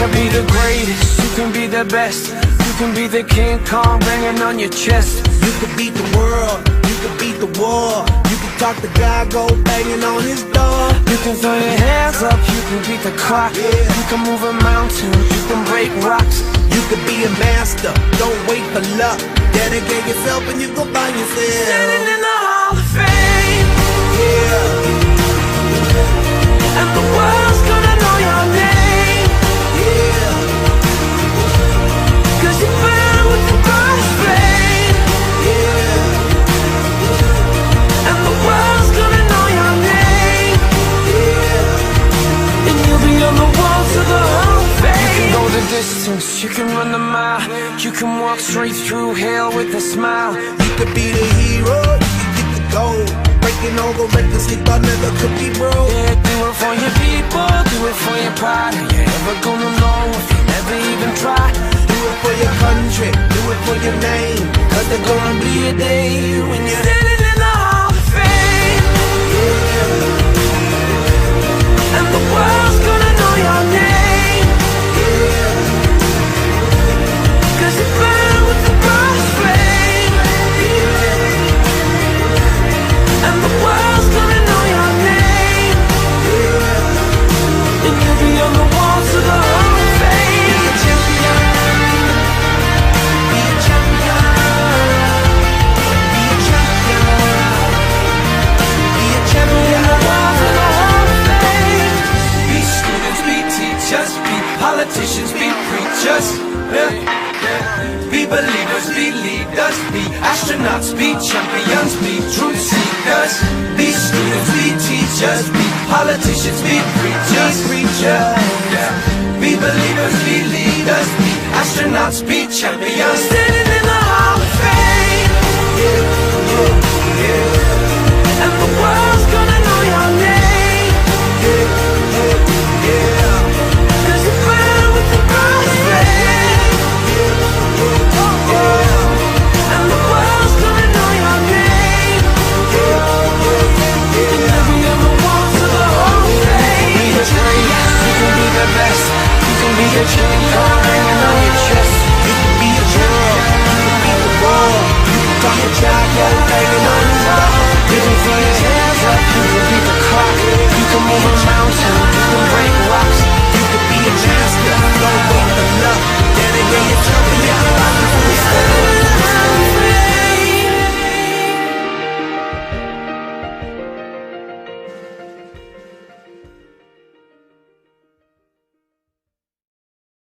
can be the greatest, you can be the best. You can be the King Kong banging on your chest. You can beat the world, you can beat the war. You can talk to God, go banging on his door. You can throw your hands up, you can beat the clock. You can move a mountain, you can break rocks. You can be a master, don't wait for luck. Dedicate yourself and you go find yourself. Standing in the Hall of Fame, Yeah, and the world's gonna know your name. yeah, 'Cause you burn with the brightest flame, yeah, and the world's gonna know your name. yeah. And you'll be on the walls of the Hall of Fame. You can go the distance, you can run the mile. You can walk straight through hell with a smile. You could be the hero, you can get the gold. Breaking all the records they thought never could be broke. Yeah, do it for your people, do it for your pride. Are you ever gonna know if you never even try? Do it for your country, do it for your name. Cause there's gonna be a day when you're Standing in the Hall of Fame, and the world's gonna know your name. 'Cause you burn with the brightest flame, and the world's gonna know your name. And you'll be on the walls of the Hall of Fame. Be a champion, be a champion, be a champion, be a champion. Walls of the Hall of Fame. Be students, be teachers, be politicians, be preachers. Yeah. Be believers, be leaders, be astronauts, be champions, be truth seekers. Be students, be teachers, be politicians, be preachers. Yeah. Be believers, be leaders, be astronauts, be champions. Standing in the Hall of Fame, Yeah, yeah.